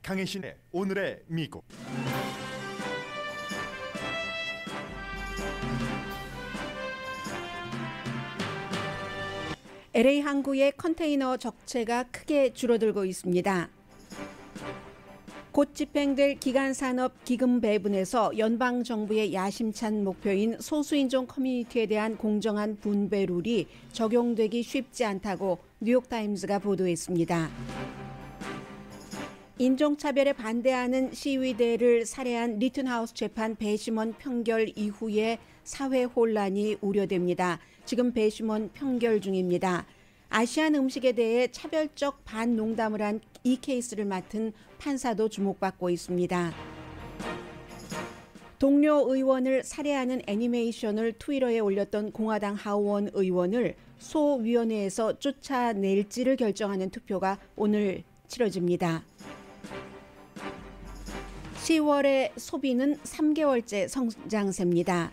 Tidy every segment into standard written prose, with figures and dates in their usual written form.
강혜신의 오늘의 미국. LA 항구의 컨테이너 적체가 크게 줄어들고 있습니다. 곧 집행될 기간산업 기금 배분에서 연방정부의 야심찬 목표인 소수인종 커뮤니티에 대한 공정한 분배 룰이 적용되기 쉽지 않다고 뉴욕타임즈가 보도했습니다. 인종차별에 반대하는 시위대를 살해한 리튼하우스 재판 배심원 판결 이후에 사회 혼란이 우려됩니다. 지금 배심원 판결 중입니다. 아시안 음식에 대해 차별적 반농담을 한 이 케이스를 맡은 판사도 주목받고 있습니다. 동료 의원을 살해하는 애니메이션을 트위터에 올렸던 공화당 하원 의원을 소위원회에서 쫓아낼지를 결정하는 투표가 오늘 치러집니다. 10월의 소비는 3개월째 성장세입니다.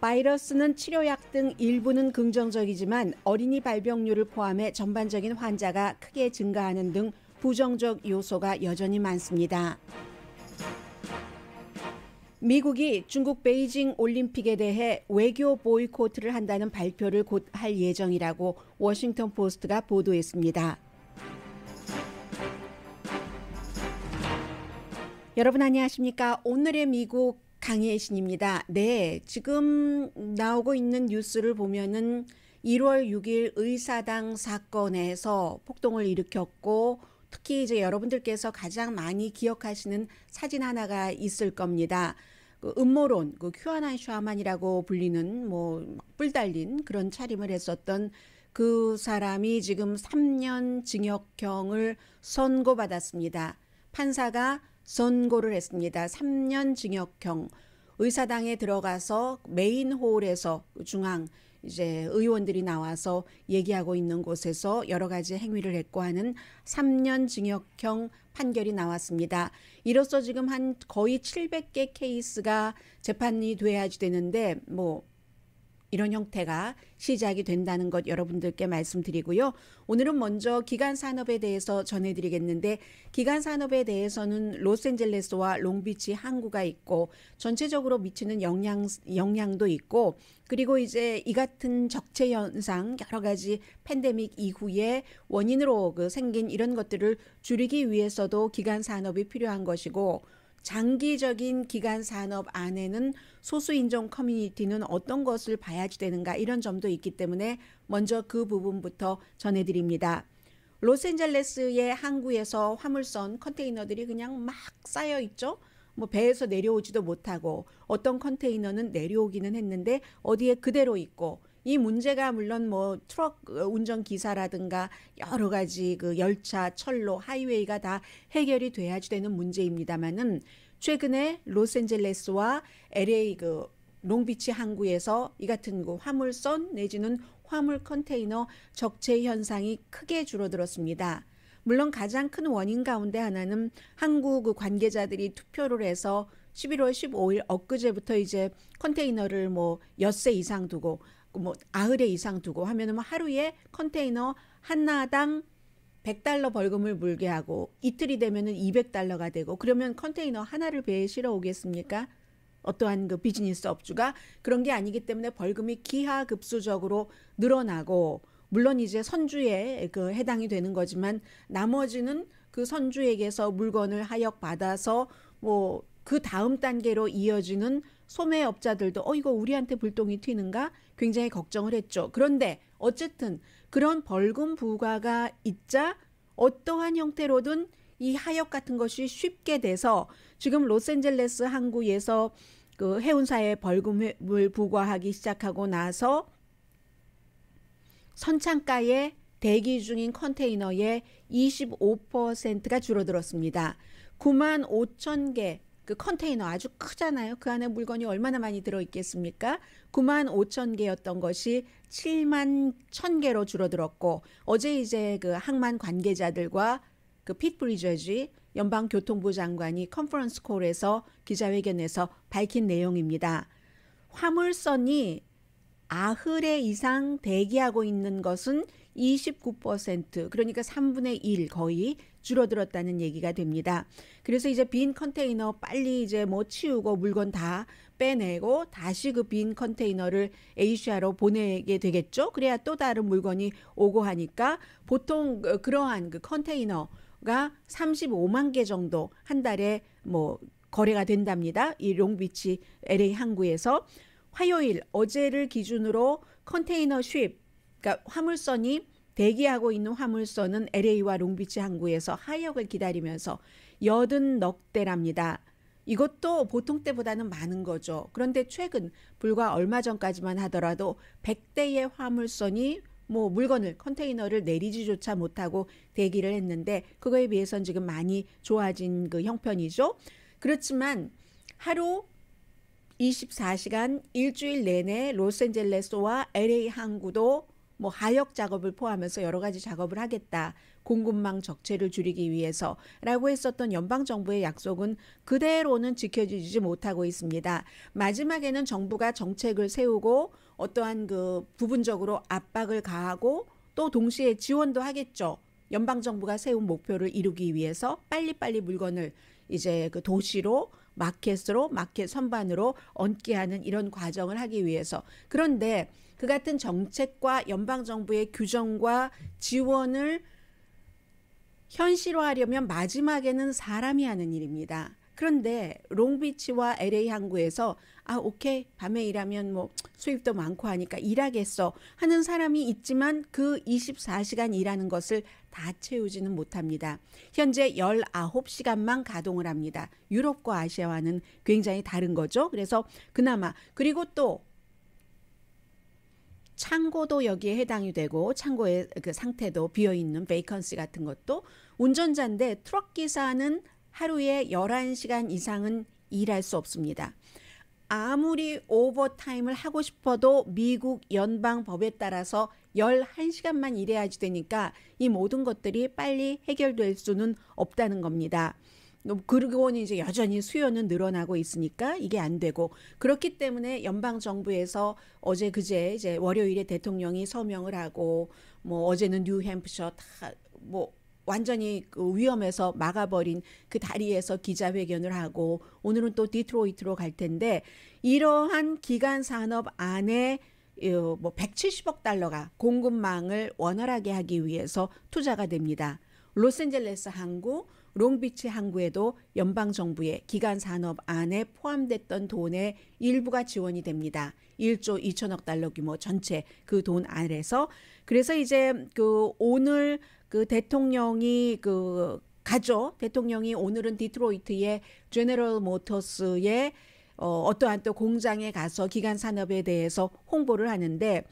바이러스는 치료약 등 일부는 긍정적이지만 어린이 발병률을 포함해 전반적인 환자가 크게 증가하는 등 부정적 요소가 여전히 많습니다. 미국이 중국 베이징 올림픽에 대해 외교 보이콧을 한다는 발표를 곧 할 예정이라고 워싱턴 포스트가 보도했습니다. 여러분 안녕하십니까? 오늘의 미국 강혜신입니다. 네, 지금 나오고 있는 뉴스를 보면은 1월 6일 의사당 사건에서 폭동을 일으켰고 특히 이제 여러분들께서 가장 많이 기억하시는 사진 하나가 있을 겁니다. 그 음모론, 그 QAnon 샤만이라고 불리는 뿔 달린 그런 차림을 했었던 그 사람이 지금 3년 징역형을 선고받았습니다. 판사가 선고를 했습니다. 3년 징역형. 의사당에 들어가서 메인 홀에서 중앙 이제 의원들이 나와서 얘기하고 있는 곳에서 여러 가지 행위를 했고 하는 3년 징역형 판결이 나왔습니다. 이로써 지금 한 거의 700개 케이스가 재판이 돼야지 되는데 이런 형태가 시작이 된다는 것 여러분들께 말씀드리고요. 오늘은 먼저 기간산업에 대해서 전해드리겠는데 기간산업에 대해서는 로스앤젤레스와 롱비치 항구가 있고 전체적으로 미치는 영향도 있고 그리고 이제 이 같은 적체 현상 여러 가지 팬데믹 이후에 원인으로 생긴 이런 것들을 줄이기 위해서도 기간산업이 필요한 것이고 장기적인 기간 산업 안에는 소수인종 커뮤니티는 어떤 것을 봐야지 되는가 이런 점도 있기 때문에 먼저 그 부분부터 전해드립니다. 로스앤젤레스의 항구에서 화물선 컨테이너들이 그냥 막 쌓여 있죠. 배에서 내려오지도 못하고 어떤 컨테이너는 내려오기는 했는데 어디에 그대로 있고 이 문제가 물론 트럭 운전기사라든가 여러 가지 그 열차, 철로, 하이웨이가 다 해결이 돼야지 되는 문제입니다만은 최근에 로스앤젤레스와 LA 롱비치 항구에서 이 같은 화물선 내지는 화물 컨테이너 적체 현상이 크게 줄어들었습니다. 물론 가장 큰 원인 가운데 하나는 항구 관계자들이 투표를 해서 11월 15일 엊그제부터 이제 컨테이너를 엿새 이상 두고 아흘에 이상 두고 하면은 하루에 컨테이너 하나당 $100 벌금을 물게 하고 이틀이 되면은 $200가 되고 그러면 컨테이너 하나를 배에 실어 오겠습니까? 어떠한 비즈니스 업주가 그런 게 아니기 때문에 벌금이 기하급수적으로 늘어나고 물론 이제 선주에 해당이 되는 거지만 나머지는 그 선주에게서 물건을 하역받아서 그 다음 단계로 이어지는 소매업자들도 이거 우리한테 불똥이 튀는가 굉장히 걱정을 했죠. 그런데 어쨌든 그런 벌금 부과가 있자 어떠한 형태로든 이 하역 같은 것이 쉽게 돼서 지금 로스앤젤레스 항구에서 그 해운사에 벌금을 부과하기 시작하고 나서 선창가에 대기 중인 컨테이너의 25%가 줄어들었습니다. 95,000개 그 컨테이너 아주 크잖아요. 그 안에 물건이 얼마나 많이 들어있겠습니까? 95,000개였던 것이 71,000개로 줄어들었고 어제 이제 그 항만 관계자들과 그 핏 브리저지 연방교통부 장관이 컨퍼런스 콜에서 기자회견에서 밝힌 내용입니다. 화물선이 아흘에 이상 대기하고 있는 것은 29%, 그러니까 3분의 1 거의 줄어들었다는 얘기가 됩니다. 그래서 이제 빈 컨테이너 빨리 이제 뭐 치우고 물건 다 빼내고 다시 그 빈 컨테이너를 아시아로 보내게 되겠죠. 그래야 또 다른 물건이 오고 하니까 보통 그러한 그 컨테이너가 35만 개 정도 한 달에 뭐 거래가 된답니다. 이 롱비치 LA 항구에서. 화요일 어제를 기준으로 컨테이너 쉽, 그러니까 화물선이 대기하고 있는 화물선은 LA와 롱비치 항구에서 하역을 기다리면서 80넉 대랍니다. 이것도 보통 때보다는 많은 거죠. 그런데 최근 불과 얼마 전까지만 하더라도 100대의 화물선이 뭐 물건을 컨테이너를 내리지조차 못하고 대기를 했는데 그거에 비해서는 지금 많이 좋아진 그 형편이죠. 그렇지만 하루 24시간 일주일 내내 로스앤젤레스와 LA 항구도 뭐 하역 작업을 포함해서 여러 가지 작업을 하겠다. 공급망 적체를 줄이기 위해서라고 했었던 연방정부의 약속은 그대로는 지켜지지 못하고 있습니다. 마지막에는 정부가 정책을 세우고 어떠한 그 부분적으로 압박을 가하고 또 동시에 지원도 하겠죠. 연방정부가 세운 목표를 이루기 위해서 빨리빨리 물건을 이제 그 도시로 마켓으로 마켓 선반으로 얹게 하는 이런 과정을 하기 위해서. 그런데 그 같은 정책과 연방정부의 규정과 지원을 현실화하려면 마지막에는 사람이 하는 일입니다. 그런데 롱비치와 LA 항구에서 오케이 밤에 일하면 뭐 수입도 많고 하니까 일하겠어 하는 사람이 있지만 그 24시간 일하는 것을 다 채우지는 못합니다. 현재 19시간만 가동을 합니다. 유럽과 아시아와는 굉장히 다른 거죠. 그래서 그나마 그리고 또 창고도 여기에 해당이 되고 창고의 그 상태도 비어있는 베이컨시 같은 것도 운전자인데 트럭 기사는 하루에 11시간 이상은 일할 수 없습니다. 아무리 오버타임을 하고 싶어도 미국 연방법에 따라서 11시간만 일해야지 되니까 이 모든 것들이 빨리 해결될 수는 없다는 겁니다. 그리고는 이제 여전히 수요는 늘어나고 있으니까 이게 안 되고 그렇기 때문에 연방 정부에서 어제 그제 이제 월요일에 대통령이 서명을 하고 뭐 어제는 뉴햄프셔 다 뭐 완전히 그 위험해서 막아버린 그 다리에서 기자회견을 하고 오늘은 또 디트로이트로 갈 텐데 이러한 기간 산업 안에 뭐 170억 달러가 공급망을 원활하게 하기 위해서 투자가 됩니다. 로스앤젤레스 항구, 롱비치 항구에도 연방정부의 기간 산업 안에 포함됐던 돈의 일부가 지원이 됩니다. 1조 2천억 달러 규모 전체 그 돈 안에서. 그래서 이제 그 오늘 그 대통령이 그 가죠. 대통령이 오늘은 디트로이트의 제너럴 모터스의 어떠한 또 공장에 가서 기간 산업에 대해서 홍보를 하는데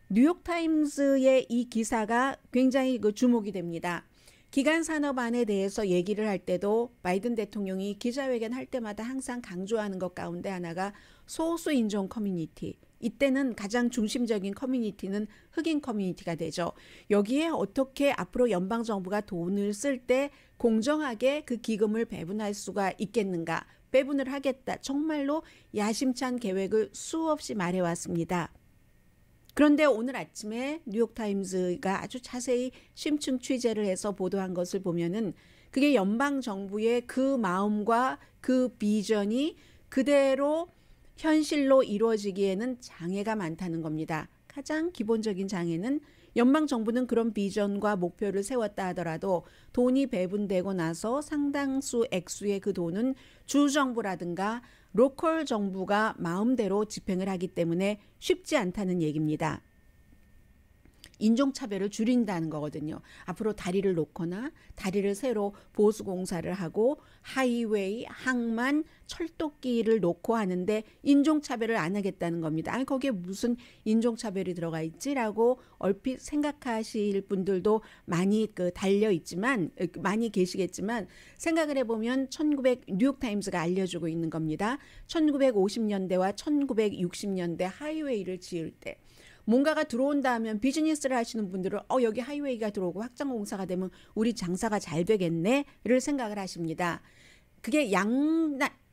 뉴욕타임스의 이 기사가 굉장히 그 주목이 됩니다. 기간 산업안에 대해서 얘기를 할 때도 바이든 대통령이 기자회견 할 때마다 항상 강조하는 것 가운데 하나가 소수 인종 커뮤니티. 이때는 가장 중심적인 커뮤니티는 흑인 커뮤니티가 되죠. 여기에 어떻게 앞으로 연방정부가 돈을 쓸 때 공정하게 그 기금을 배분할 수가 있겠는가. 배분을 하겠다. 정말로 야심찬 계획을 수없이 말해왔습니다. 그런데 오늘 아침에 뉴욕타임즈가 아주 자세히 심층 취재를 해서 보도한 것을 보면은 그게 연방정부의 그 마음과 그 비전이 그대로 현실로 이루어지기에는 장애가 많다는 겁니다. 가장 기본적인 장애는 연방정부는 그런 비전과 목표를 세웠다 하더라도 돈이 배분되고 나서 상당수 액수의 그 돈은 주정부라든가 로컬 정부가 마음대로 집행을 하기 때문에 쉽지 않다는 얘기입니다. 인종차별을 줄인다는 거거든요. 앞으로 다리를 놓거나 다리를 새로 보수공사를 하고 하이웨이, 항만, 철도길을 놓고 하는데 인종차별을 안 하겠다는 겁니다. 아니 거기에 무슨 인종차별이 들어가 있지라고 얼핏 생각하실 분들도 많이 달려 있지만 많이 계시겠지만 생각을 해보면 뉴욕타임스가 알려주고 있는 겁니다. 1950년대와 1960년대 하이웨이를 지을 때 뭔가가 들어온다 하면 비즈니스를 하시는 분들은 여기 하이웨이가 들어오고 확장공사가 되면 우리 장사가 잘 되겠네를 생각을 하십니다. 그게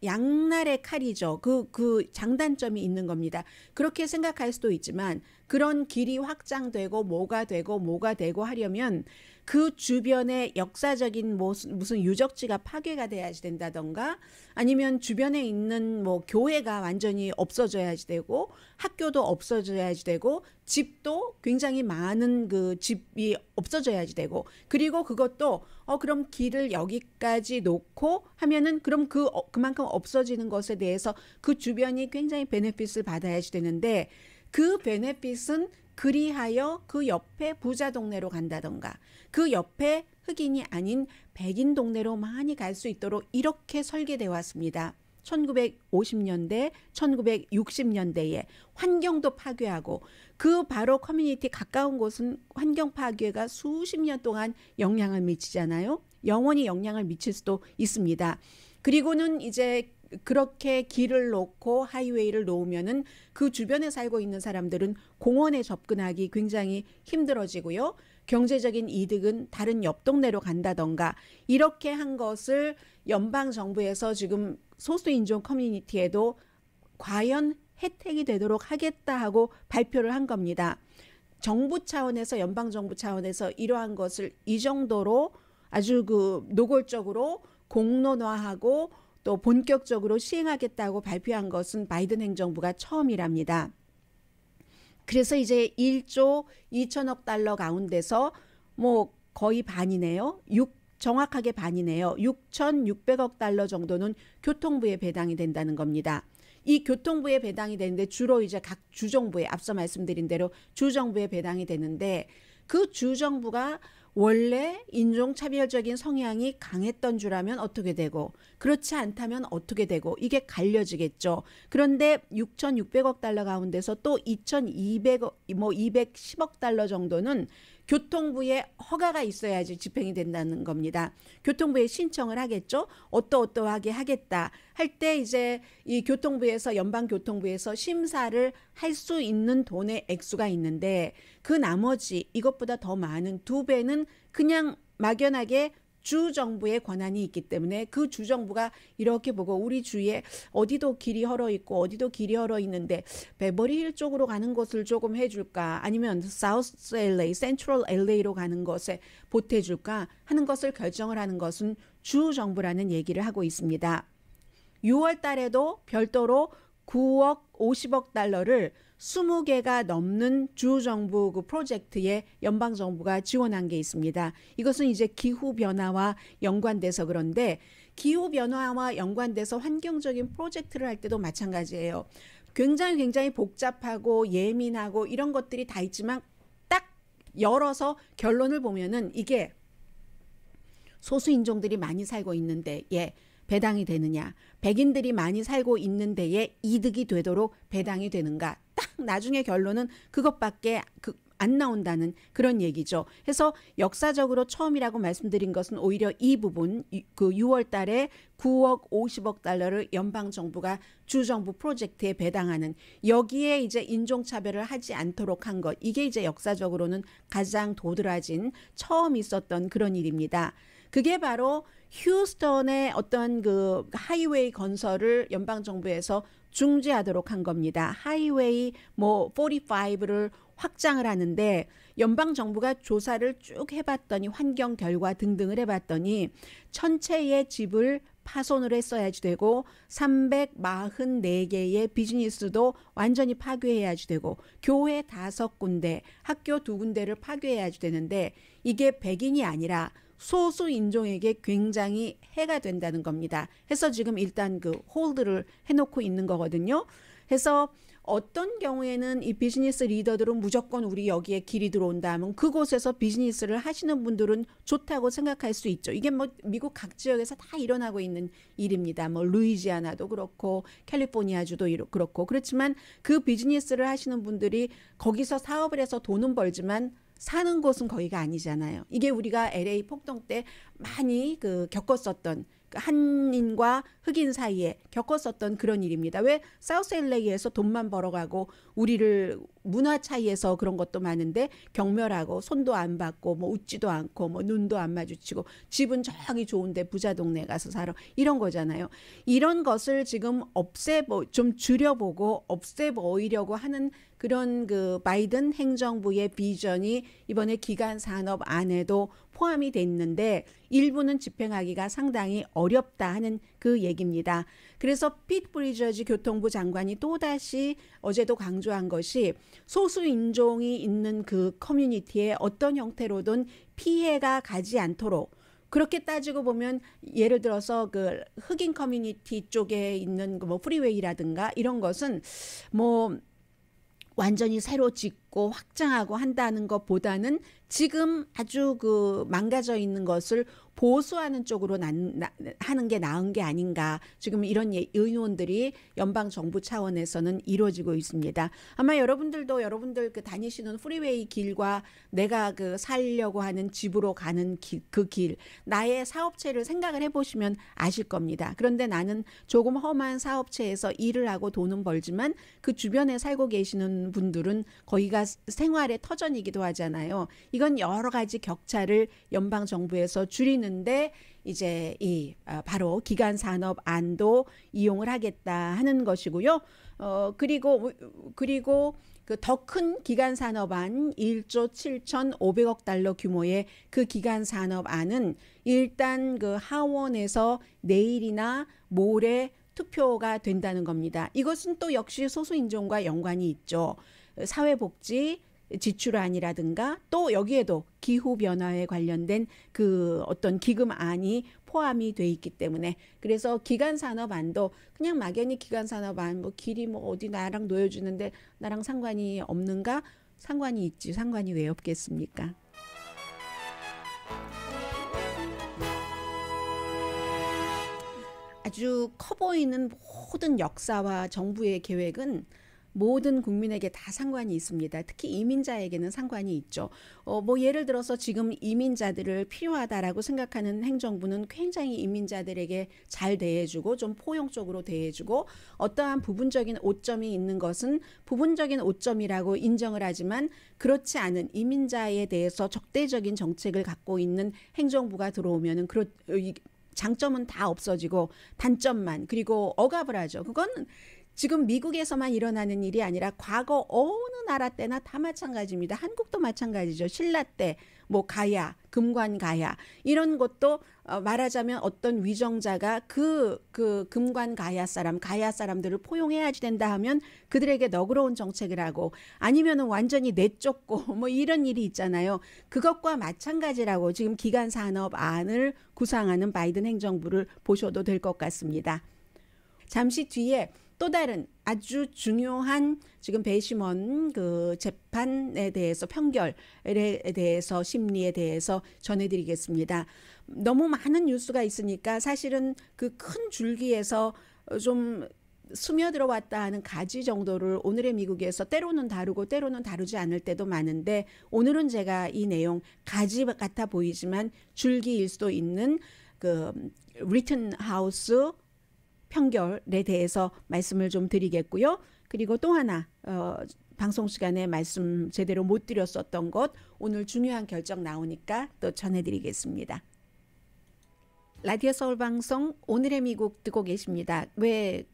양날의 칼이죠. 그 장단점이 있는 겁니다. 그렇게 생각할 수도 있지만 그런 길이 확장되고 뭐가 되고 하려면 그 주변에 역사적인 무슨 유적지가 파괴가 돼야지 된다던가 아니면 주변에 있는 뭐 교회가 완전히 없어져야지 되고 학교도 없어져야지 되고 집도 굉장히 많은 그 집이 없어져야지 되고 그리고 그것도 그럼 길을 여기까지 놓고 하면은 그럼 그만큼 없어지는 것에 대해서 그 주변이 굉장히 베네핏을 받아야지 되는데 그 베네핏은 그리하여 그 옆에 부자 동네로 간다던가 그 옆에 흑인이 아닌 백인 동네로 많이 갈 수 있도록 이렇게 설계되어 왔습니다. 1950년대, 1960년대에 환경도 파괴하고 그 바로 커뮤니티 가까운 곳은 환경 파괴가 수십 년 동안 영향을 미치잖아요. 영원히 영향을 미칠 수도 있습니다. 그리고는 이제 그렇게 길을 놓고 하이웨이를 놓으면은 그 주변에 살고 있는 사람들은 공원에 접근하기 굉장히 힘들어지고요. 경제적인 이득은 다른 옆 동네로 간다던가 이렇게 한 것을 연방 정부에서 지금 소수인종 커뮤니티에도 과연 혜택이 되도록 하겠다 하고 발표를 한 겁니다. 정부 차원에서 연방 정부 차원에서 이러한 것을 이 정도로 아주 그 노골적으로 공론화하고 또 본격적으로 시행하겠다고 발표한 것은 바이든 행정부가 처음이랍니다. 그래서 이제 1조 2천억 달러 가운데서 뭐 거의 반이네요. 정확하게 반이네요. 6,600억 달러 정도는 교통부에 배당이 된다는 겁니다. 이 교통부에 배당이 되는데 주로 이제 각 주정부에 앞서 말씀드린 대로 주정부에 배당이 되는데 그 주정부가 원래 인종차별적인 성향이 강했던 줄 알면 어떻게 되고 그렇지 않다면 어떻게 되고 이게 갈려지겠죠. 그런데 6,600억 달러 가운데서 또 2,200억, 210억 달러 정도는 교통부에 허가가 있어야지 집행이 된다는 겁니다. 교통부에 신청을 하겠죠. 어떠하게 하겠다 할 때 이제 이 교통부에서 연방교통부에서 심사를 할 수 있는 돈의 액수가 있는데 그 나머지 이것보다 더 많은 2배는 그냥 막연하게 주정부의 권한이 있기 때문에 그 주정부가 이렇게 보고 우리 주위에 어디도 길이 헐어 있고 어디도 길이 헐어 있는데 베버리힐 쪽으로 가는 것을 조금 해줄까 아니면 사우스 LA, 센트럴 LA로 가는 것에 보태줄까 하는 것을 결정을 하는 것은 주정부라는 얘기를 하고 있습니다. 6월 달에도 별도로 9억 50억 달러를 20개가 넘는 주정부 그 프로젝트에 연방정부가 지원한 게 있습니다. 이것은 이제 기후변화와 연관돼서 그런데 기후변화와 연관돼서 환경적인 프로젝트를 할 때도 마찬가지예요. 굉장히 복잡하고 예민하고 이런 것들이 다 있지만 딱 열어서 결론을 보면은 이게 소수인종들이 많이 살고 있는데 배당이 되느냐 백인들이 많이 살고 있는 데에 이득이 되도록 배당이 되는가 딱 나중에 결론은 그것밖에 안 나온다는 그런 얘기죠. 해서 역사적으로 처음이라고 말씀드린 것은 오히려 이 부분 그 6월 달에 9억 50억 달러를 연방정부가 주정부 프로젝트에 배당하는 여기에 이제 인종차별을 하지 않도록 한 것 이게 이제 역사적으로는 가장 도드라진 처음 있었던 그런 일입니다. 그게 바로 휴스턴의 어떤 그 하이웨이 건설을 연방정부에서 중지하도록 한 겁니다. 하이웨이 45를 확장을 하는데 연방정부가 조사를 쭉 해봤더니 환경 결과 등등을 해봤더니 전체의 집을 파손을 했어야지 되고 344개의 비즈니스도 완전히 파괴해야지 되고 교회 5군데, 학교 2군데를 파괴해야지 되는데 이게 백인이 아니라 소수 인종에게 굉장히 해가 된다는 겁니다. 해서 지금 일단 그 홀드를 해놓고 있는 거거든요. 해서 어떤 경우에는 이 비즈니스 리더들은 무조건 우리 여기에 길이 들어온다 하면 그곳에서 비즈니스를 하시는 분들은 좋다고 생각할 수 있죠. 이게 뭐 미국 각 지역에서 다 일어나고 있는 일입니다. 뭐 루이지아나도 그렇고 캘리포니아주도 그렇고 그렇지만 그 비즈니스를 하시는 분들이 거기서 사업을 해서 돈은 벌지만 사는 곳은 거기가 아니잖아요. 이게 우리가 LA 폭동 때 많이 겪었었던 한인과 흑인 사이에 겪었었던 그런 일입니다. 왜 사우스 LA에서 돈만 벌어가고 우리를 문화 차이에서 그런 것도 많은데 경멸하고 손도 안 받고 뭐 웃지도 않고 뭐 눈도 안 마주치고 집은 저기 좋은데 부자 동네 가서 살아 이런 거잖아요. 이런 것을 지금 좀 줄여보고 없애보이려고 하는 그런 그 바이든 행정부의 비전이 이번에 기간 산업 안에도 포함이 됐는데 일부는 집행하기가 상당히 어렵다 하는 그 얘기입니다. 그래서 피트 부리저지 교통부 장관이 또다시 어제도 강조한 것이 소수 인종이 있는 그 커뮤니티에 어떤 형태로든 피해가 가지 않도록 그렇게 따지고 보면 예를 들어서 그 흑인 커뮤니티 쪽에 있는 뭐 프리웨이라든가 이런 것은 뭐 완전히 새로 짓고 확장하고 한다는 것보다는 지금 아주 그 망가져 있는 것을 보수하는 쪽으로 하는 게 나은 게 아닌가. 지금 이런 의논들이 연방 정부 차원에서는 이루어지고 있습니다. 아마 여러분들 그 다니시는 프리웨이 길과 내가 그 살려고 하는 집으로 가는 그 길, 나의 사업체를 생각을 해보시면 아실 겁니다. 그런데 나는 조금 험한 사업체에서 일을 하고 돈은 벌지만 그 주변에 살고 계시는 분들은 거기가 생활의 터전이기도 하잖아요. 이건 여러 가지 격차를 연방 정부에서 줄이는데 이제 바로 기간 산업 안도 이용을 하겠다 하는 것이고요. 그리고 그 더 큰 기간 산업안 1조 7,500억 달러 규모의 그 기간 산업안은 일단 그 하원에서 내일이나 모레 투표가 된다는 겁니다. 이것은 또 역시 소수인종과 연관이 있죠. 사회복지 지출안이라든가 또 여기에도 기후변화에 관련된 그 어떤 기금안이 포함이 돼 있기 때문에 그래서 기간산업안도 그냥 막연히 기간산업안 뭐 길이 뭐 어디 나랑 놓여주는데 나랑 상관이 없는가? 상관이 있지. 상관이 왜 없겠습니까? 아주 커 보이는 모든 역사와 정부의 계획은 모든 국민에게 다 상관이 있습니다. 특히 이민자에게는 상관이 있죠. 뭐 예를 들어서 지금 이민자들을 필요하다라고 생각하는 행정부는 굉장히 이민자들에게 잘 대해주고 좀 포용적으로 대해주고 어떠한 부분적인 오점이 있는 것은 부분적인 오점이라고 인정을 하지만 그렇지 않은 이민자에 대해서 적대적인 정책을 갖고 있는 행정부가 들어오면은 장점은 다 없어지고 단점만 그리고 억압을 하죠. 그건 지금 미국에서만 일어나는 일이 아니라 과거 어느 나라 때나 다 마찬가지입니다. 한국도 마찬가지죠. 신라 때 뭐 가야, 금관 가야 이런 것도 말하자면 어떤 위정자가 그 금관 가야 사람들을 포용해야지 된다 하면 그들에게 너그러운 정책을 하고 아니면은 완전히 내쫓고 뭐 이런 일이 있잖아요. 그것과 마찬가지라고 지금 기간 산업안을 구상하는 바이든 행정부를 보셔도 될 것 같습니다. 잠시 뒤에 또 다른 아주 중요한 지금 배심원 그 재판에 대해서 판결에 대해서 심리에 대해서 전해드리겠습니다. 너무 많은 뉴스가 있으니까 사실은 그 큰 줄기에서 좀 스며들어 왔다 하는 가지 정도를 오늘의 미국에서 때로는 다루고 때로는 다루지 않을 때도 많은데 오늘은 제가 이 내용 가지 같아 보이지만 줄기일 수도 있는 그 리튼하우스 판결에 대해서 말씀을 좀 드리겠고요. 그리고 또 하나 방송 시간에 말씀 제대로 못 드렸었던 것 오늘 중요한 결정 나오니까 또 전해드리겠습니다. 라디오 서울 방송 오늘의 미국 듣고 계십니다. 왜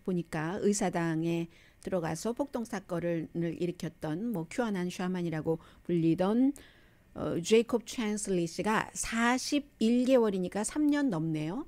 보니까 의사당에 들어가서 폭동 사건을 일으켰던 뭐 큐어난 샤만이라고 불리던 제이콥 찬슬리 씨가 41개월이니까 3년 넘네요.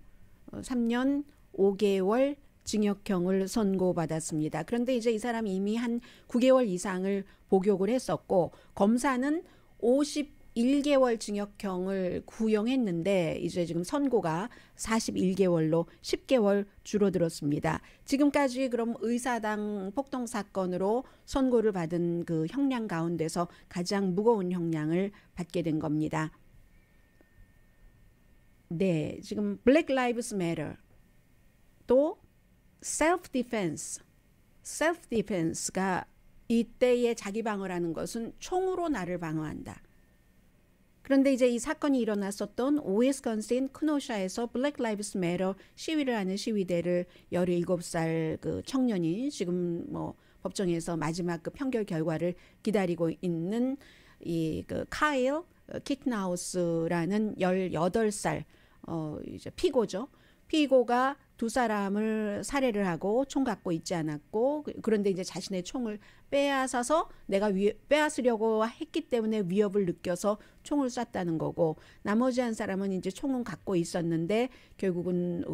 3년 5개월 징역형을 선고받았습니다. 그런데 이제 이 사람이 이미 한 9개월 이상을 복역을 했었고 검사는 51개월 징역형을 구형했는데 이제 지금 선고가 41개월로 10개월 줄어들었습니다. 지금까지 그럼 의사당 폭동 사건으로 선고를 받은 그 형량 가운데서 가장 무거운 형량을 받게 된 겁니다. 네, 지금 Black Lives Matter 또 self-defense가 이때의 자기 방어라는 것은 총으로 나를 방어한다. 그런데 이제 이 사건이 일어났었던 위스콘신 크노샤에서 블랙 라이브스 매터 시위를 하는 시위대를 17살 그 청년이 지금 뭐 법정에서 마지막 그 판결 결과를 기다리고 있는 이 그 카일 키트나우스라는 18살 이제 피고죠. 피고가 두 사람을 살해를 하고 총 갖고 있지 않았고, 그런데 이제 자신의 총을 빼앗아서 내가 빼앗으려고 했기 때문에 위협을 느껴서 총을 쐈다는 거고, 나머지 한 사람은 이제 총은 갖고 있었는데 결국은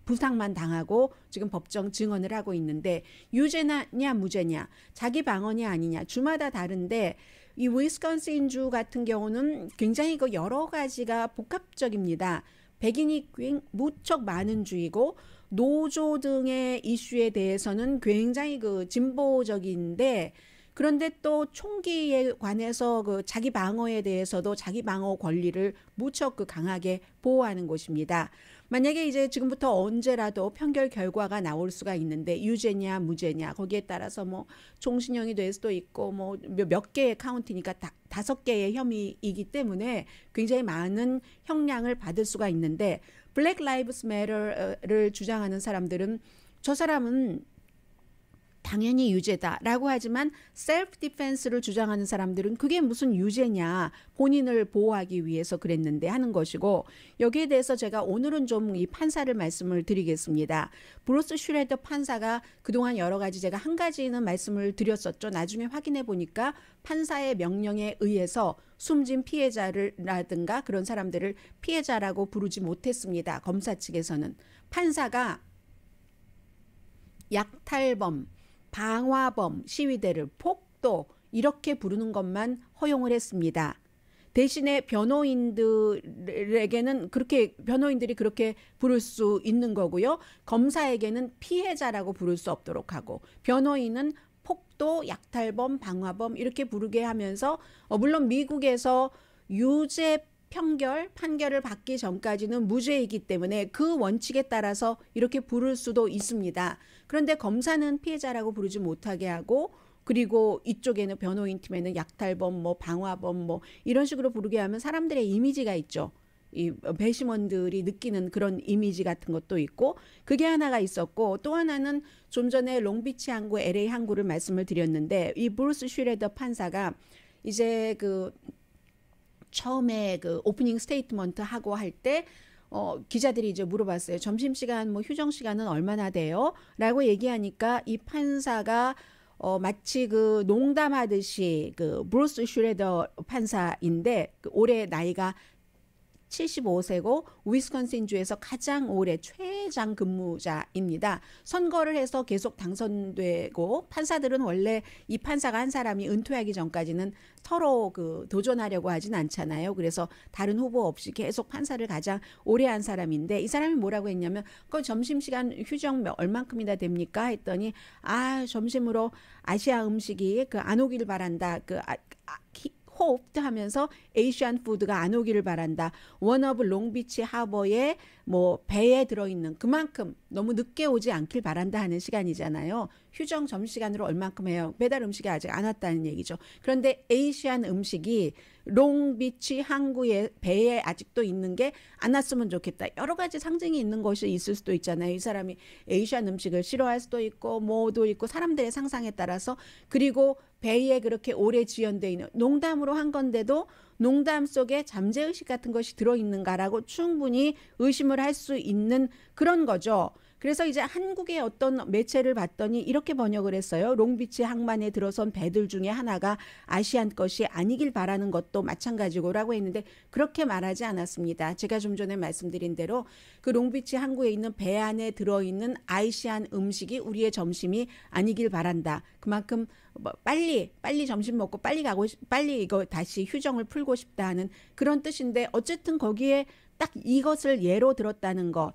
부상만 당하고 지금 법정 증언을 하고 있는데, 유죄냐 무죄냐, 자기 방어냐 아니냐 주마다 다른데, 이 위스콘신주 같은 경우는 굉장히 그 여러 가지가 복합적입니다. 백인이 무척 많은 주이고 노조 등의 이슈에 대해서는 굉장히 그 진보적인데, 그런데 또 총기에 관해서 그 자기 방어에 대해서도 자기 방어 권리를 무척 그 강하게 보호하는 곳입니다. 만약에 이제 지금부터 언제라도 판결 결과가 나올 수가 있는데 유죄냐 무죄냐 거기에 따라서 뭐 종신형이 될 수도 있고 뭐 몇 개의 카운트니까 5개의 혐의이기 때문에 굉장히 많은 형량을 받을 수가 있는데, 블랙 라이브스 매터를 주장하는 사람들은 저 사람은 당연히 유죄다라고 하지만 셀프 디펜스를 주장하는 사람들은 그게 무슨 유죄냐, 본인을 보호하기 위해서 그랬는데 하는 것이고, 여기에 대해서 제가 오늘은 좀 이 판사를 말씀을 드리겠습니다. 브루스 슈레더 판사가 그동안 여러 가지 제가 한 가지는 말씀을 드렸었죠. 나중에 확인해 보니까 판사의 명령에 의해서 숨진 피해자라든가 그런 사람들을 피해자라고 부르지 못했습니다. 검사 측에서는. 판사가 약탈범, 방화범 시위대를 폭도 이렇게 부르는 것만 허용을 했습니다. 대신에 변호인들에게는 변호인들이 그렇게 부를 수 있는 거고요. 검사에게는 피해자라고 부를 수 없도록 하고, 변호인은 폭도, 약탈범, 방화범 이렇게 부르게 하면서 물론 미국에서 유죄 판결을 받기 전까지는 무죄이기 때문에 그 원칙에 따라서 이렇게 부를 수도 있습니다. 그런데 검사는 피해자라고 부르지 못하게 하고, 그리고 이쪽에는 변호인 팀에는 약탈범, 뭐 방화범 뭐 이런 식으로 부르게 하면 사람들의 이미지가 있죠. 이 배심원들이 느끼는 그런 이미지 같은 것도 있고, 그게 하나가 있었고, 또 하나는 좀 전에 롱비치 항구, LA 항구를 말씀을 드렸는데, 이 브루스 슈레더 판사가 이제 처음에 오프닝 스테이트먼트 하고 할 때 기자들이 이제 물어봤어요. 점심시간 뭐 휴정시간은 얼마나 돼요? 라고 얘기하니까 이 판사가 마치 농담하듯이 브루스 슈레더 판사인데 올해 나이가 75세고 위스콘신주에서 가장 오래 최장 근무자입니다. 선거를 해서 계속 당선되고, 판사들은 원래 이 판사가 한 사람이 은퇴하기 전까지는 서로 도전하려고 하진 않잖아요. 그래서 다른 후보 없이 계속 판사를 가장 오래 한 사람인데, 이 사람이 뭐라고 했냐면 점심시간 휴정 얼만큼이나 됩니까? 했더니 점심으로 아시아 음식이 안 오길 바란다. 호흡 하면서 에이시안 푸드가 안 오기를 바란다. 원어브 롱비치 하버에 뭐 배에 들어있는 그만큼 너무 늦게 오지 않길 바란다 하는 시간이잖아요. 휴정 점심시간으로 얼만큼 해요? 배달 음식이 아직 안 왔다는 얘기죠. 그런데 에이시안 음식이 롱비치 항구의 배에 아직도 있는 게 안 왔으면 좋겠다. 여러 가지 상징이 있는 것이 있을 수도 있잖아요. 이 사람이 에이시안 음식을 싫어할 수도 있고 뭐도 있고 사람들의 상상에 따라서, 그리고 배에 그렇게 오래 지연되어 있는, 농담으로 한 건데도 농담 속에 잠재의식 같은 것이 들어있는가라고 충분히 의심을 할 수 있는 그런 거죠. 그래서 이제 한국의 어떤 매체를 봤더니 이렇게 번역을 했어요. 롱비치 항만에 들어선 배들 중에 하나가 아시안 것이 아니길 바라는 것도 마찬가지고라고 했는데, 그렇게 말하지 않았습니다. 제가 좀 전에 말씀드린 대로 그 롱비치 항구에 있는 배 안에 들어있는 아시안 음식이 우리의 점심이 아니길 바란다. 그만큼 빨리 점심 먹고 빨리 이거 다시 휴정을 풀고 싶다 하는 그런 뜻인데, 어쨌든 거기에 딱 이것을 예로 들었다는 거.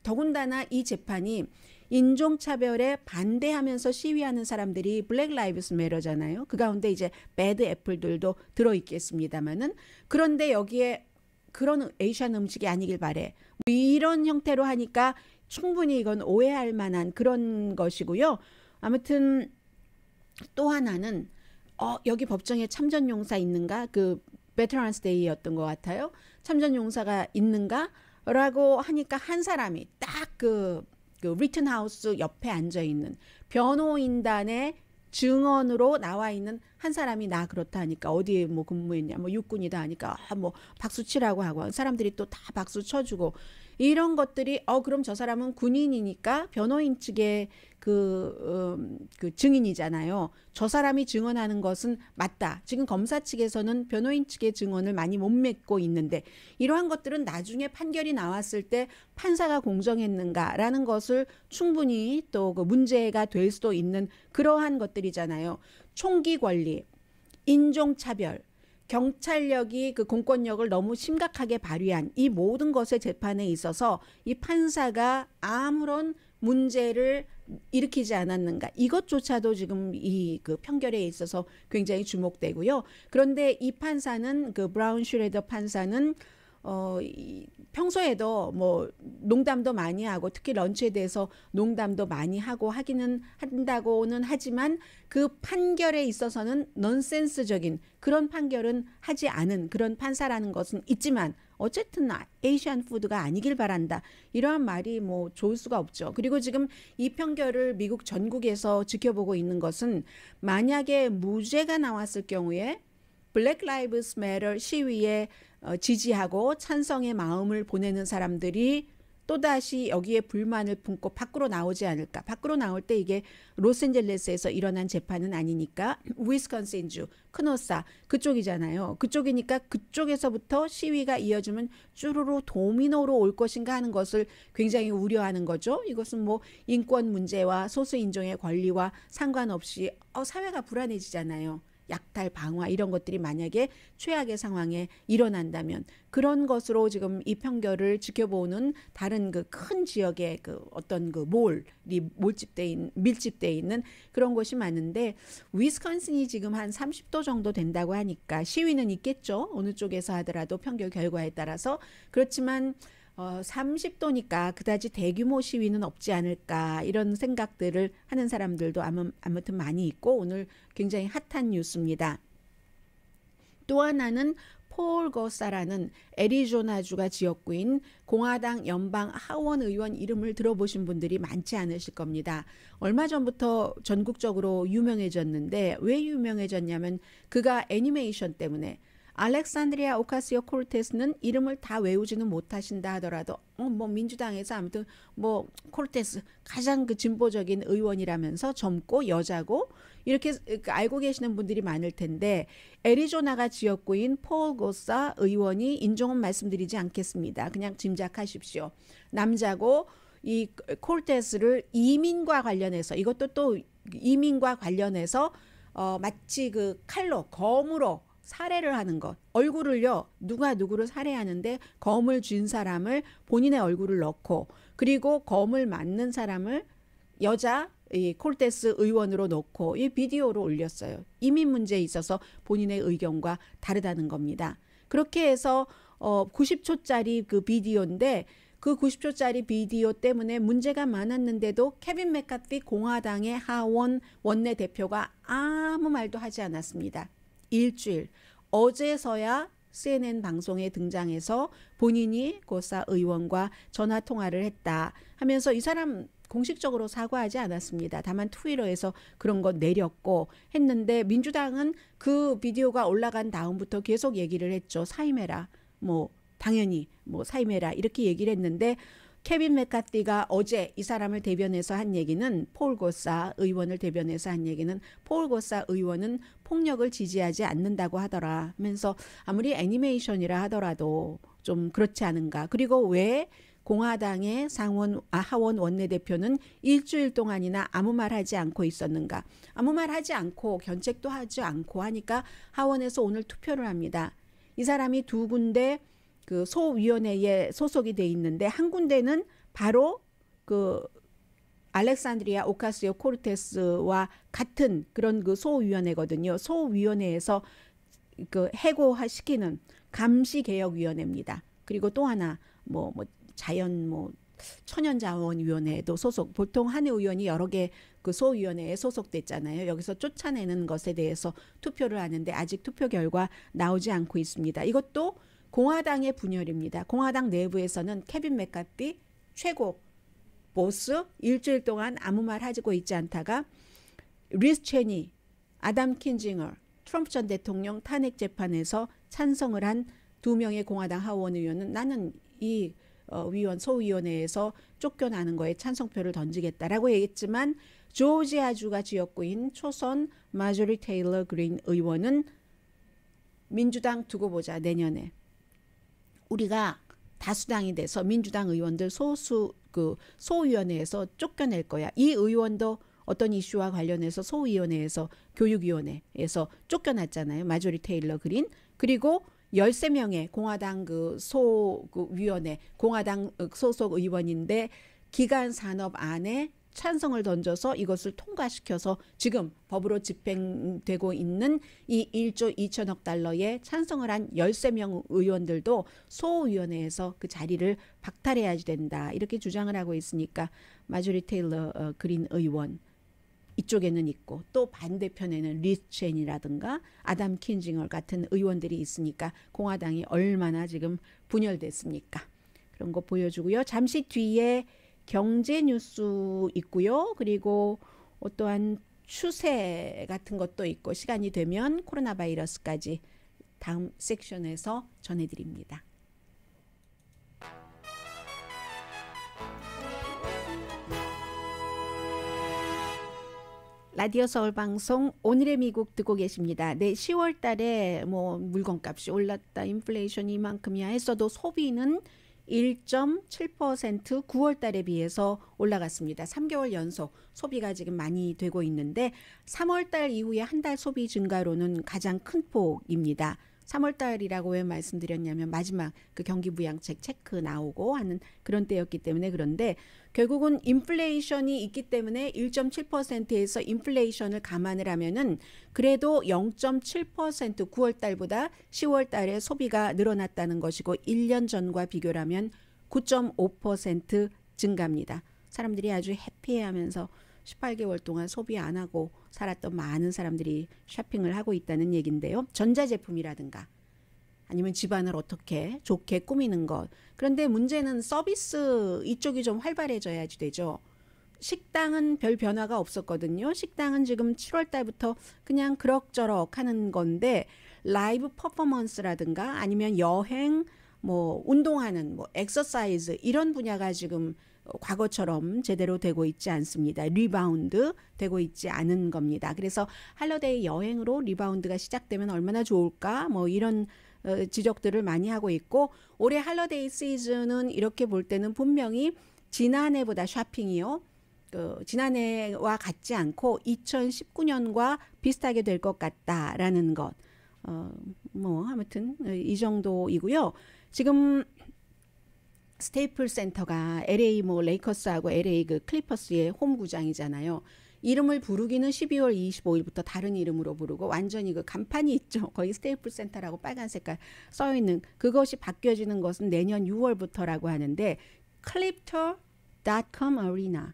더군다나 이 재판이 인종차별에 반대하면서 시위하는 사람들이 블랙 라이브스 매터잖아요. 그 가운데 이제 배드 애플들도 들어있겠습니다만은, 그런데 여기에 그런 에이시안 음식이 아니길 바래. 이런 형태로 하니까 충분히 이건 오해할 만한 그런 것이고요. 아무튼 또 하나는 여기 법정에 참전용사 있는가? 베테랑스 데이였던 것 같아요. 참전 용사가 있는가라고 하니까 한 사람이 딱 그 리튼하우스 옆에 앉아 있는 변호인단의 증언으로 나와 있는 한 사람이 나 그렇다 하니까 어디에 뭐 근무했냐 뭐 육군이다 하니까 뭐 박수 치라고 하고 사람들이 또 다 박수 쳐주고 이런 것들이 그럼 저 사람은 군인이니까 변호인 측의 그 증인이잖아요. 저 사람이 증언하는 것은 맞다. 지금 검사 측에서는 변호인 측의 증언을 많이 못 믿고 있는데 이러한 것들은 나중에 판결이 나왔을 때 판사가 공정했는가라는 것을 충분히 또 그 문제가 될 수도 있는 그러한 것들이잖아요. 총기 권리, 인종차별, 경찰력이 그 공권력을 너무 심각하게 발휘한 이 모든 것의 재판에 있어서 이 판사가 아무런 문제를 일으키지 않았는가 이것조차도 지금 이 그 판결에 있어서 굉장히 주목되고요. 그런데 이 판사는 그 브라운 슈레더 판사는 평소에도 뭐 농담도 많이 하고 특히 런치에 대해서 농담도 많이 하고 하기는 한다고는 하지만 그 판결에 있어서는 넌센스적인 그런 판결은 하지 않은 그런 판사라는 것은 있지만 어쨌든 에이시안 푸드가 아니길 바란다. 이러한 말이 뭐 좋을 수가 없죠. 그리고 지금 이 판결을 미국 전국에서 지켜보고 있는 것은 만약에 무죄가 나왔을 경우에 블랙 라이브스 매터 시위에 지지하고 찬성의 마음을 보내는 사람들이 또다시 여기에 불만을 품고 밖으로 나오지 않을까. 밖으로 나올 때 이게 로스앤젤레스에서 일어난 재판은 아니니까 위스콘신주, 크노사 그쪽이잖아요. 그쪽이니까 그쪽에서부터 시위가 이어지면 쭈루루 도미노로 올 것인가 하는 것을 굉장히 우려하는 거죠. 이것은 뭐 인권 문제와 소수인종의 권리와 상관없이 사회가 불안해지잖아요. 약탈, 방화 이런 것들이 만약에 최악의 상황에 일어난다면 그런 것으로 지금 이 판결을 지켜보는 다른 그 큰 지역의 그 어떤 그 밀집돼 있는 그런 곳이 많은데 위스콘신이 지금 한 30도 정도 된다고 하니까 시위는 있겠죠. 어느 쪽에서 하더라도 판결 결과에 따라서 그렇지만 30도니까 그다지 대규모 시위는 없지 않을까 이런 생각들을 하는 사람들도 아무튼 많이 있고 오늘 굉장히 핫한 뉴스입니다. 또 하나는 폴 거사라는 애리조나주가 지역구인 공화당 연방 하원 의원 이름을 들어보신 분들이 많지 않으실 겁니다. 얼마 전부터 전국적으로 유명해졌는데 왜 유명해졌냐면 그가 애니메이션 때문에 알렉산드리아 오카시오 콜테스는 이름을 다 외우지는 못하신다 하더라도 뭐 민주당에서 아무튼 뭐 콜테스 가장 그 진보적인 의원이라면서 젊고 여자고 이렇게 알고 계시는 분들이 많을 텐데 애리조나가 지역구인 폴 고사 의원이 인종은 말씀드리지 않겠습니다. 그냥 짐작하십시오. 남자고 이 콜테스를 이민과 관련해서 이것도 또 이민과 관련해서 마치 그 칼로 검으로 살해를 하는 것. 얼굴을요. 누가 누구를 살해하는데 검을 쥔 사람을 본인의 얼굴을 넣고 그리고 검을 맞는 사람을 여자 이 콜테스 의원으로 놓고 이 비디오로 올렸어요. 이민 문제에 있어서 본인의 의견과 다르다는 겁니다. 그렇게 해서 90초짜리 그 비디오인데 그 90초짜리 비디오 때문에 문제가 많았는데도 케빈 맥카티 공화당의 하원 원내대표가 아무 말도 하지 않았습니다. 일주일 어제서야 CNN 방송에 등장해서 본인이 고사 의원과 전화 통화를 했다 하면서 이 사람 공식적으로 사과하지 않았습니다. 다만 트위터에서 그런 거 내렸고 했는데 민주당은 그 비디오가 올라간 다음부터 계속 얘기를 했죠. 사임해라. 뭐 당연히 뭐 사임해라 이렇게 얘기를 했는데 케빈 맥카티가 어제 이 사람을 대변해서 한 얘기는 폴 고사 의원을 대변해서 한 얘기는 폴 고사 의원은 폭력을 지지하지 않는다고 하더라 하면서 아무리 애니메이션이라 하더라도 좀 그렇지 않은가. 그리고 왜 공화당의 하원 원내대표는 일주일 동안이나 아무 말 하지 않고 있었는가. 아무 말 하지 않고 견책도 하지 않고 하니까 하원에서 오늘 투표를 합니다. 이 사람이 두 군데 그 소위원회에 소속이 돼 있는데 한 군데는 바로 그 알렉산드리아 오카시오 코르테스와 같은 그런 그 소위원회거든요. 소위원회에서 그 해고시키는 감시개혁위원회입니다. 그리고 또 하나 뭐 자연 뭐 천연자원위원회에도 소속, 보통 한 의원이 여러 개 그 소위원회에 소속됐잖아요. 여기서 쫓아내는 것에 대해서 투표를 하는데 아직 투표 결과 나오지 않고 있습니다. 이것도 공화당의 분열입니다. 공화당 내부에서는 케빈 맥카티 최고 보스, 일주일 동안 아무 말 하고 있지 않다가 리스 체니, 아담 킨징어, 트럼프 전 대통령 탄핵 재판에서 찬성을 한 두 명의 공화당 하원 의원은 나는 이 소위원회에서 쫓겨나는 거에 찬성표를 던지겠다라고 얘기했지만 조지아주가 지역구인 초선 마조리 테일러 그린 의원은 민주당 두고 보자 내년에 우리가 다수당이 돼서 민주당 의원들 소위원회에서 쫓겨낼 거야. 이 의원도 어떤 이슈와 관련해서 소위원회에서 교육위원회에서 쫓겨났잖아요. 마조리 테일러 그린. 그리고 13명의 공화당 위원회, 공화당 소속 의원인데 기간 산업 안에 찬성을 던져서 이것을 통과시켜서 지금 법으로 집행되고 있는 이 1조 2천억 달러에 찬성을 한 13명 의원들도 소위원회에서 그 자리를 박탈해야 된다. 이렇게 주장을 하고 있으니까 마조리 테일러 그린 의원 이쪽에는 있고 또 반대편에는 리스 체니라든가 아담 킨징어 같은 의원들이 있으니까 공화당이 얼마나 지금 분열됐습니까? 그런 거 보여주고요. 잠시 뒤에 경제 뉴스 있고요. 그리고 또한 추세 같은 것도 있고 시간이 되면 코로나 바이러스까지 다음 섹션에서 전해드립니다. 라디오 서울 방송 오늘의 미국 듣고 계십니다. 네, 10월 달에 뭐 물건값이 올랐다, 인플레이션이 이만큼이야 했어도 소비는 1.7% 9월 달에 비해서 올라갔습니다. 3개월 연속 소비가 지금 많이 되고 있는데 3월 달 이후에 한 달 소비 증가로는 가장 큰 폭입니다. 3월 달이라고 왜 말씀드렸냐면 마지막 그 경기 부양책 체크 나오고 하는 그런 때였기 때문에 그런데 결국은 인플레이션이 있기 때문에 1.7%에서 인플레이션을 감안을 하면은 그래도 0.7% 9월 달보다 10월 달에 소비가 늘어났다는 것이고 1년 전과 비교하면 9.5% 증가입니다. 사람들이 아주 해피해하면서 18개월 동안 소비 안 하고 살았던 많은 사람들이 쇼핑을 하고 있다는 얘기인데요. 전자제품이라든가 아니면 집안을 어떻게 좋게 꾸미는 것. 그런데 문제는 서비스 이쪽이 좀 활발해져야지 되죠. 식당은 별 변화가 없었거든요. 식당은 지금 7월 달부터 그냥 그럭저럭 하는 건데 라이브 퍼포먼스라든가 아니면 여행, 뭐 운동하는 뭐 엑서사이즈 이런 분야가 지금 과거처럼 제대로 되고 있지 않습니다. 리바운드 되고 있지 않은 겁니다. 그래서 할러데이 여행으로 리바운드가 시작되면 얼마나 좋을까 뭐 이런 지적들을 많이 하고 있고 올해 할러데이 시즌은 이렇게 볼 때는 분명히 지난해보다 쇼핑이요. 지난해와 같지 않고 2019년과 비슷하게 될 것 같다라는 것. 뭐 아무튼 이 정도이고요. 지금 스테이플 센터가 LA 뭐 레이커스하고 LA 그 클리퍼스의 홈구장이잖아요. 이름을 부르기는 12월 25일부터 다른 이름으로 부르고 완전히 그 간판이 있죠. 거기 스테이플 센터라고 빨간 색깔 써 있는 그것이 바뀌어지는 것은 내년 6월부터라고 하는데 crypto.com arena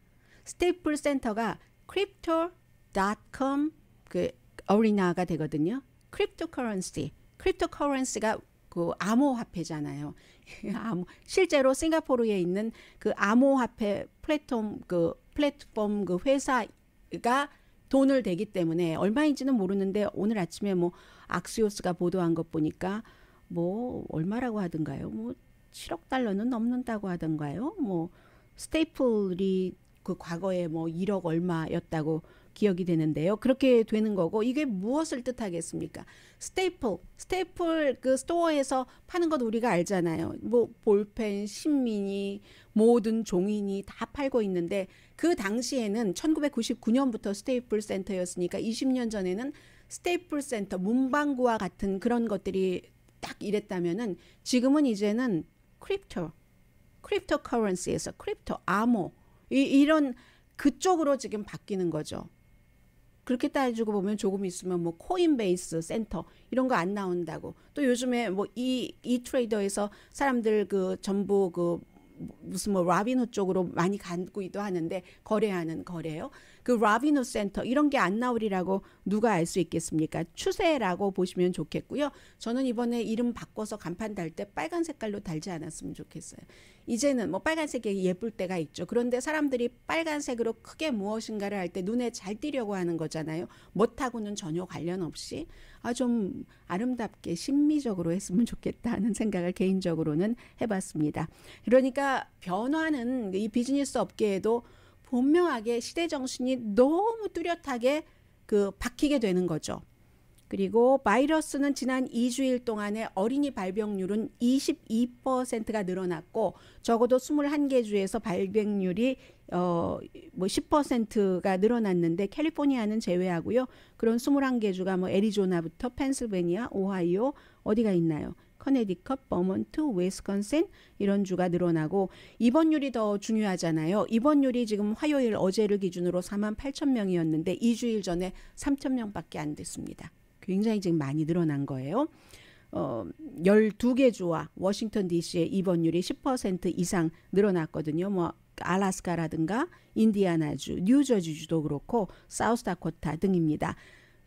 스테이플 센터가 crypto.com 그 arena가 되거든요. 크립토커런시가 그 암호화폐잖아요. 실제로 싱가포르에 있는 그 암호화폐 플랫폼 그 회사가 돈을 대기 때문에 얼마인지는 모르는데 오늘 아침에 뭐 악시오스가 보도한 것 보니까 뭐 얼마라고 하던가요? 뭐 7억 달러는 넘는다고 하던가요? 뭐 스테이플이 그 과거에 뭐 1억 얼마였다고 기억이 되는데요. 그렇게 되는 거고 이게 무엇을 뜻하겠습니까? 스테이플 그 스토어에서 파는 것 우리가 알잖아요. 뭐 볼펜, 신민이, 모든 종이니 다 팔고 있는데 그 당시에는 1999년부터 스테이플 센터였으니까 20년 전에는 스테이플 센터, 문방구와 같은 그런 것들이 딱 이랬다면은 지금은 이제는 크립토커런시에서 암호 이런 그쪽으로 지금 바뀌는 거죠. 그렇게 따지고 보면 조금 있으면 뭐 코인베이스 센터 이런 거 안 나온다고. 또 요즘에 뭐 이 트레이더에서 사람들 그 전부 그 무슨 뭐 라빈후 쪽으로 많이 가기도 하는데 거래하는 거래요. 그 라빈후 센터 이런 게 안 나오리라고 누가 알 수 있겠습니까? 추세라고 보시면 좋겠고요. 저는 이번에 이름 바꿔서 간판 달 때 빨간 색깔로 달지 않았으면 좋겠어요. 이제는 뭐 빨간색이 예쁠 때가 있죠. 그런데 사람들이 빨간색으로 크게 무엇인가를 할 때 눈에 잘 띄려고 하는 거잖아요. 멋하고는 전혀 관련 없이 좀 아름답게 심미적으로 했으면 좋겠다 하는 생각을 개인적으로는 해봤습니다. 그러니까 변화는 이 비즈니스 업계에도 분명하게 시대 정신이 너무 뚜렷하게 박히게 되는 거죠. 그리고 바이러스는 지난 2주일 동안에 어린이 발병률은 22%가 늘어났고 적어도 21개 주에서 발병률이 뭐 10%가 늘어났는데 캘리포니아는 제외하고요. 그런 21개 주가 뭐 애리조나부터 펜실베니아, 오하이오 어디가 있나요? 커네디컷, 버몬트, 위스콘신 이런 주가 늘어나고 입원율이 더 중요하잖아요. 입원율이 지금 화요일 어제를 기준으로 48,000명이었는데 2주일 전에 3,000명밖에 안 됐습니다. 굉장히 지금 많이 늘어난 거예요. 12개 주와 워싱턴 DC의 입원율이 10% 이상 늘어났거든요. 뭐 알래스카라든가 인디아나주, 뉴저지주도 그렇고 사우스다코타 등입니다.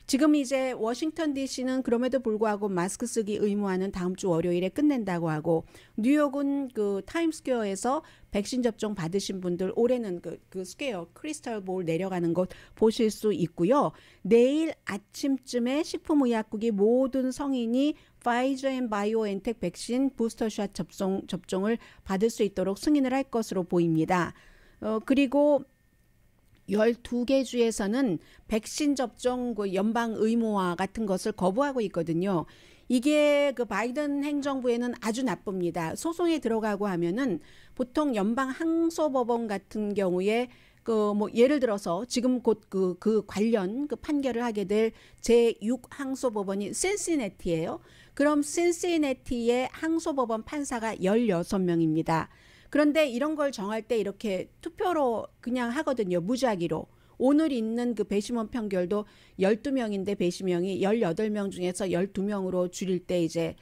지금 이제 워싱턴 DC는 그럼에도 불구하고 마스크 쓰기 의무화는 다음 주 월요일에 끝낸다고 하고 뉴욕은 그 타임스퀘어에서 백신 접종 받으신 분들 올해는 그 스퀘어 크리스탈 볼 내려가는 것 보실 수 있고요. 내일 아침쯤에 식품의약국이 모든 성인이 파이저 앤 바이오엔텍 백신 부스터샷 접종을 받을 수 있도록 승인을 할 것으로 보입니다. 그리고 12개 주에서는 백신 접종 연방 의무화 같은 것을 거부하고 있거든요. 이게 그 바이든 행정부에는 아주 나쁩니다. 소송에 들어가고 하면은 보통 연방 항소법원 같은 경우에 뭐 예를 들어서 지금 곧 그 관련 판결을 하게 될 제6 항소법원이 신시내티예요. 그럼 신시내티의 항소법원 판사가 16명입니다. 그런데 이런 걸 정할 때 이렇게 투표로 그냥 하거든요. 무작위로. 오늘 있는 그 배심원 판결도 12명인데 배심원이 18명 중에서 12명으로 줄일 때 이제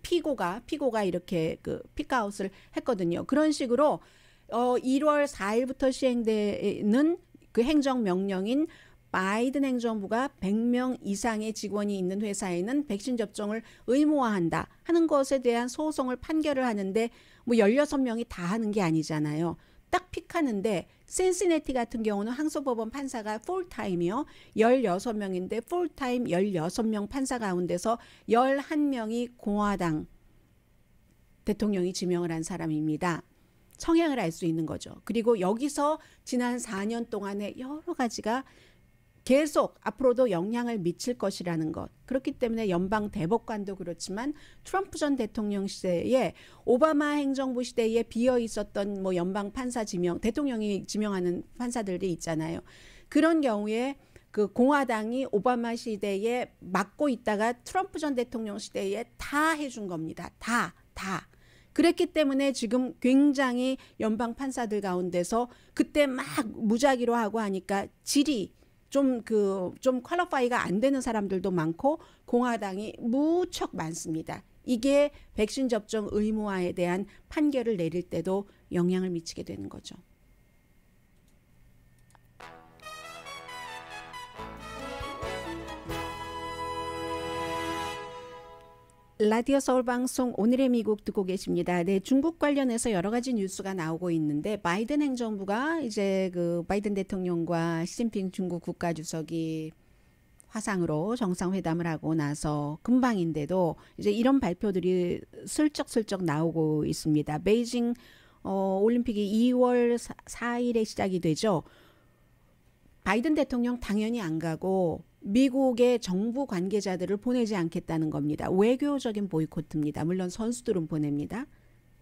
피고가 이렇게 픽아웃을 했거든요. 그런 식으로 1월 4일부터 시행되는 그 행정명령인 바이든 행정부가 100명 이상의 직원이 있는 회사에는 백신 접종을 의무화한다 하는 것에 대한 소송을 판결을 하는데 뭐 16명이 다 하는 게 아니잖아요. 딱 픽하는데 신시내티 같은 경우는 항소법원 판사가 풀타임이요. 16명인데 풀타임 16명 판사 가운데서 11명이 공화당 대통령이 지명을 한 사람입니다. 성향을 알 수 있는 거죠. 그리고 여기서 지난 4년 동안에 여러 가지가 계속 앞으로도 영향을 미칠 것이라는 것. 그렇기 때문에 연방 대법관도 그렇지만 트럼프 전 대통령 시대에 오바마 행정부 시대에 비어 있었던 뭐 연방 판사 지명, 대통령이 지명하는 판사들이 있잖아요. 그런 경우에 그 공화당이 오바마 시대에 맡고 있다가 트럼프 전 대통령 시대에 다 해준 겁니다. 다. 그랬기 때문에 지금 굉장히 연방 판사들 가운데서 그때 막 무작위로 하고 하니까 질이 좀 퀄리파이가 안 되는 사람들도 많고 공화당이 무척 많습니다. 이게 백신 접종 의무화에 대한 판결을 내릴 때도 영향을 미치게 되는 거죠. 라디오 서울 방송 오늘의 미국 듣고 계십니다. 네, 중국 관련해서 여러 가지 뉴스가 나오고 있는데 바이든 행정부가 이제 그 바이든 대통령과 시진핑 중국 국가주석이 화상으로 정상회담을 하고 나서 금방인데도 이제 이런 발표들이 슬쩍슬쩍 나오고 있습니다. 베이징 올림픽이 2월 4일에 시작이 되죠. 바이든 대통령 당연히 안 가고 미국의 정부 관계자들을 보내지 않겠다는 겁니다. 외교적인 보이콧입니다. 물론 선수들은 보냅니다.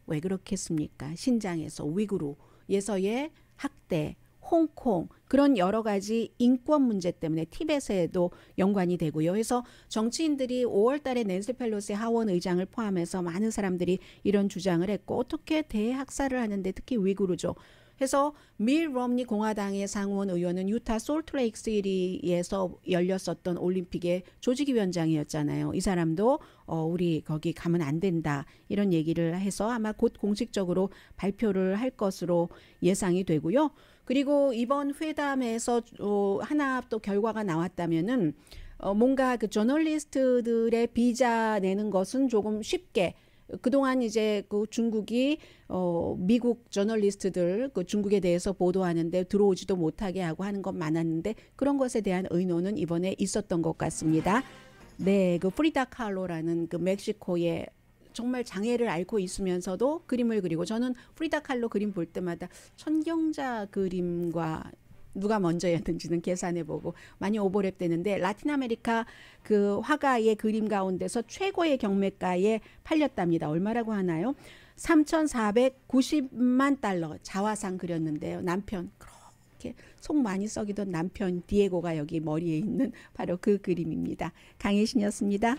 왜 그렇겠습니까? 신장에서 위구르에서의 학대, 홍콩 그런 여러 가지 인권 문제 때문에 티벳에도 연관이 되고요. 그래서 정치인들이 5월 달에 낸시 펠로시 하원 의장을 포함해서 많은 사람들이 이런 주장을 했고 어떻게 대학살을 하는데 특히 위구르죠. 해서 밀 럼니 공화당의 상원 의원은 유타 솔트레이크 시티에서 열렸었던 올림픽의 조직위원장이었잖아요. 이 사람도 우리 거기 가면 안 된다 이런 얘기를 해서 아마 곧 공식적으로 발표를 할 것으로 예상이 되고요. 그리고 이번 회담에서 하나 또 결과가 나왔다면은 뭔가 그 저널리스트들의 비자 내는 것은 조금 쉽게 그동안 이제 그 중국이 미국 저널리스트들 그 중국에 대해서 보도하는데 들어오지도 못하게 하고 하는 것 많았는데 그런 것에 대한 의논은 이번에 있었던 것 같습니다. 네, 그 프리다 칼로라는 그 멕시코의 정말 장애를 앓고 있으면서도 그림을 그리고 저는 프리다 칼로 그림 볼 때마다 천경자 그림과 누가 먼저였는지는 계산해보고 많이 오버랩 되는데 라틴 아메리카 그 화가의 그림 가운데서 최고의 경매가에 팔렸답니다. 얼마라고 하나요? 3,490만 달러 자화상 그렸는데요. 남편 그렇게 속 많이 썩이던 남편 디에고가 여기 머리에 있는 바로 그 그림입니다. 강혜신이었습니다.